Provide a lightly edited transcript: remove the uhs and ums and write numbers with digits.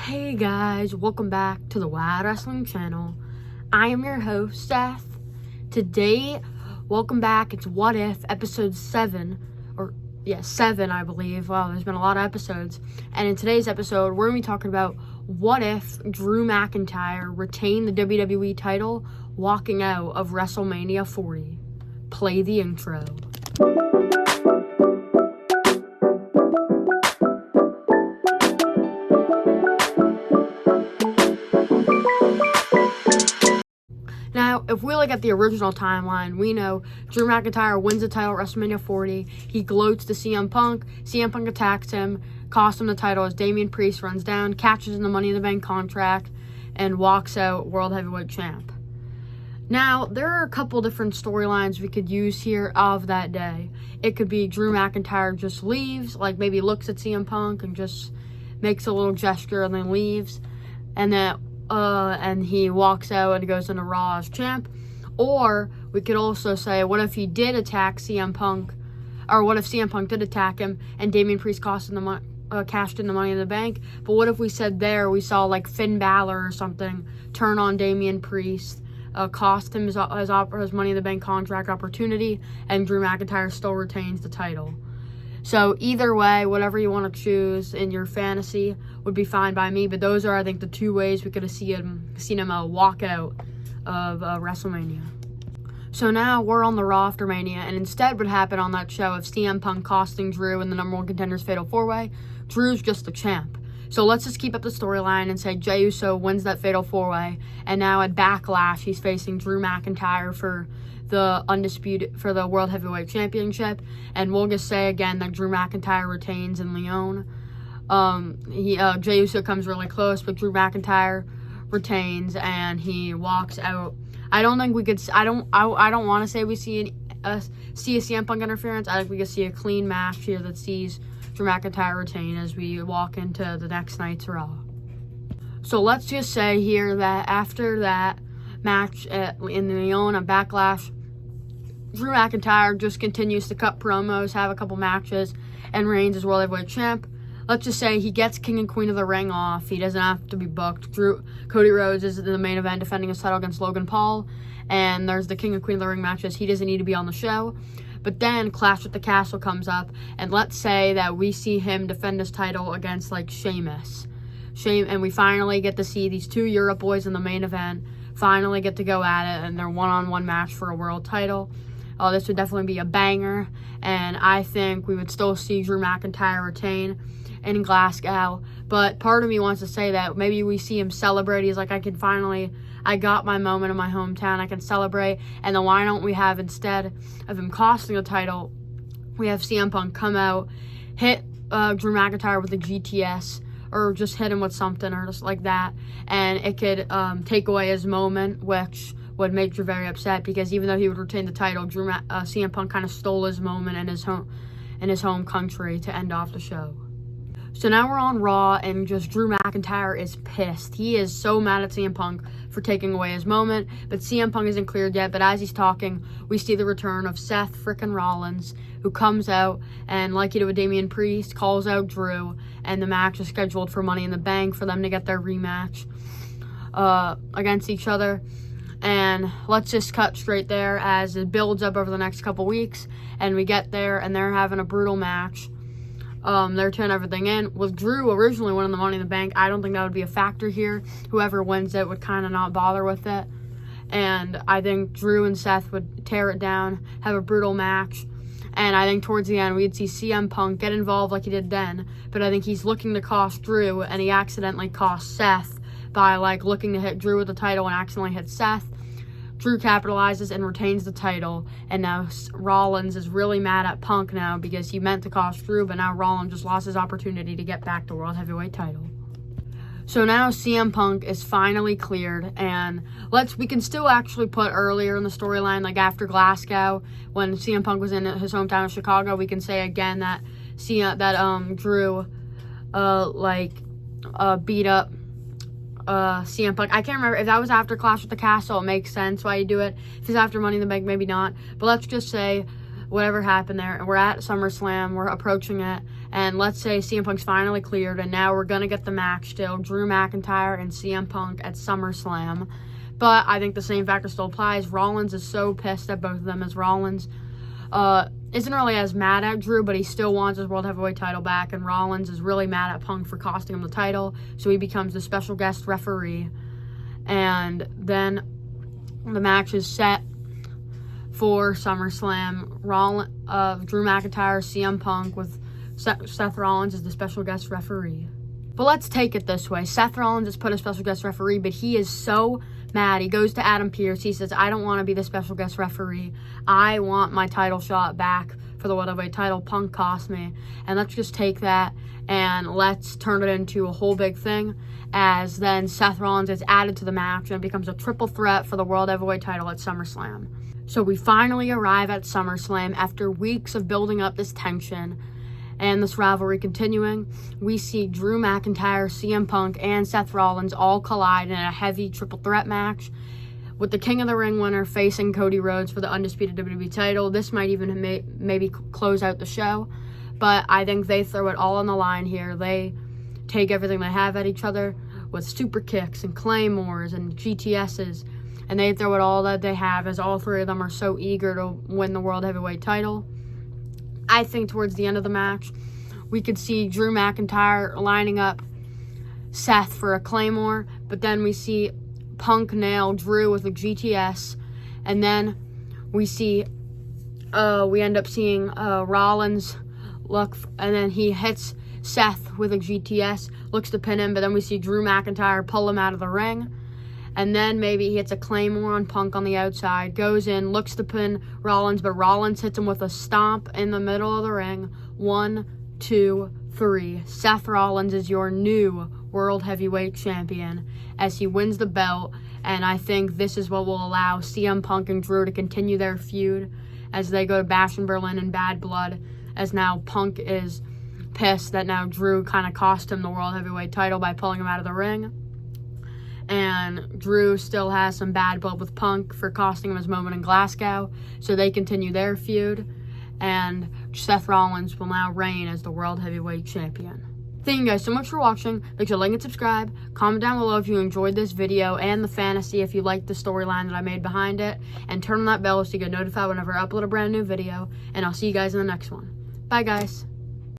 Hey guys, welcome back to the Wild Wrestling channel. I am your host, Seth. Today, welcome back. It's What If, episode 7. 7, I believe. Wow, there's been a lot of episodes. And in today's episode, we're going to be talking about what if Drew McIntyre retained the WWE title walking out of Wrestlemania 40. Play the intro. Now, if we look at the original timeline, we know Drew McIntyre wins the title at WrestleMania 40. He gloats to CM Punk. CM Punk attacks him, costs him the title as Damian Priest runs down, catches in the Money in the Bank contract, and walks out World Heavyweight Champ. Now, there are a couple different storylines we could use here of that day. It could be Drew McIntyre just leaves, like maybe looks at CM Punk and just makes a little gesture and then leaves. And he walks out and goes into Raw as champ. Or we could also say, what if he did attack CM Punk, or what if CM Punk did attack him and Damian Priest cashed in the Money in the Bank? But what if we said we saw like Finn Balor or something turn on Damian Priest, cost him his Money in the Bank contract opportunity, and Drew McIntyre still retains the title? So either way, whatever you want to choose in your fantasy would be fine by me. But those are, I think, the two ways we could have seen him walk out of WrestleMania. So now we're on the Raw after Mania, and instead what happened on that show of CM Punk costing Drew in the number one contenders fatal 4-way, Drew's just the champ. So let's just keep up the storyline and say Jey Uso wins that fatal 4-way, and now at Backlash he's facing Drew McIntyre for the World Heavyweight Championship, and we'll just say again that Drew McIntyre retains in Lyon. Jey Uso comes really close, but Drew McIntyre retains and he walks out. I don't want to say we see a CM Punk interference. I think we could see a clean match here that sees Drew McIntyre retain as we walk into the next night's Raw. So let's just say here that after that match in Lyon and Backlash, Drew McIntyre just continues to cut promos, have a couple matches, and reigns as World Heavyweight Champ. Let's just say he gets King and Queen of the Ring off. He doesn't have to be booked. Cody Rhodes is in the main event defending his title against Logan Paul, and there's the King and Queen of the Ring matches. He doesn't need to be on the show. But then Clash at the Castle comes up, and let's say that we see him defend his title against like Sheamus. And we finally get to see these two Europe boys in the main event finally get to go at it, and their one-on-one match for a world title. This would definitely be a banger, and I think we would still see Drew McIntyre retain in Glasgow. But part of me wants to say that maybe we see him celebrate. He's like, I got my moment in my hometown. I can celebrate. And then why don't we have, instead of him costing the title, we have CM Punk come out, hit Drew McIntyre with a GTS, or just hit him with something, or just like that, and it could take away his moment, which would make Drew very upset, because even though he would retain the title, CM Punk kind of stole his moment in his home country to end off the show. So now we're on Raw, and just Drew McIntyre is pissed. He is so mad at CM Punk for taking away his moment, but CM Punk isn't cleared yet. But as he's talking, we see the return of Seth frickin' Rollins, who comes out and, like he did with Damian Priest, calls out Drew, and the match is scheduled for Money in the Bank for them to get their rematch against each other. And let's just cut straight there as it builds up over the next couple weeks, and we get there and they're having a brutal match. They're turning everything in. With Drew originally winning the Money in the Bank, I don't think that would be a factor here. Whoever wins it would kind of not bother with it. And I think Drew and Seth would tear it down, have a brutal match. And I think towards the end, we'd see CM Punk get involved like he did then. But I think he's looking to cost Drew, and he accidentally cost Seth by looking to hit Drew with the title and accidentally hit Seth. Drew capitalizes and retains the title, and now Rollins is really mad at Punk now because he meant to cost Drew, but now Rollins just lost his opportunity to get back the World Heavyweight title. So now CM Punk is finally cleared, and we can still actually put earlier in the storyline, like after Glasgow, when CM Punk was in his hometown of Chicago, we can say again that Drew beat up CM Punk. I can't remember if that was after Clash at the Castle. It makes sense why you do it. If it's after Money in the Bank, maybe not. But let's just say whatever happened there, and we're at SummerSlam, we're approaching it, And let's say CM Punk's finally cleared, and now we're going to get the match still. Drew McIntyre and CM Punk at SummerSlam. But I think the same factor still applies. Rollins is so pissed at both of them, as Rollins isn't really as mad at Drew, but he still wants his World Heavyweight title back, and Rollins is really mad at Punk for costing him the title, so he becomes the special guest referee. And then the match is set for SummerSlam. Drew McIntyre, CM Punk, with Seth Rollins as the special guest referee. But let's take it this way. Seth Rollins has put a special guest referee, but he is so mad. He goes to Adam Pearce. He says, I don't want to be the special guest referee. I want my title shot back for the World Heavyweight title. Punk cost me. And let's just take that and let's turn it into a whole big thing, as then Seth Rollins is added to the match and it becomes a triple threat for the World Heavyweight title at SummerSlam. So we finally arrive at SummerSlam after weeks of building up this tension and this rivalry continuing. We see Drew McIntyre, CM Punk, and Seth Rollins all collide in a heavy triple threat match, with the King of the Ring winner facing Cody Rhodes for the undisputed WWE title. This might even maybe close out the show, but I think they throw it all on the line here. They take everything they have at each other with super kicks and claymores and GTSs, and they throw it all that they have, as all three of them are so eager to win the World Heavyweight title. I think towards the end of the match, we could see Drew McIntyre lining up Seth for a claymore, but then we see Punk nail Drew with a GTS, and then we end up seeing Rollins and then he hits Seth with a GTS, looks to pin him, but then we see Drew McIntyre pull him out of the ring. And then maybe he hits a claymore on Punk on the outside, goes in, looks to pin Rollins, but Rollins hits him with a stomp in the middle of the ring. 1, 2, 3. Seth Rollins is your new World Heavyweight Champion as he wins the belt, and I think this is what will allow CM Punk and Drew to continue their feud as they go to Bash in Berlin and Bad Blood, as now Punk is pissed that now Drew kind of cost him the World Heavyweight title by pulling him out of the ring. And Drew still has some bad blood with Punk for costing him his moment in Glasgow, so they continue their feud, and Seth Rollins will now reign as the World Heavyweight Champion. Thank you guys so much for watching. Make sure to like and subscribe. Comment down below if you enjoyed this video and the fantasy, if you liked the storyline that I made behind it, and turn on that bell so you get notified whenever I upload a brand new video, and I'll see you guys in the next one. Bye guys.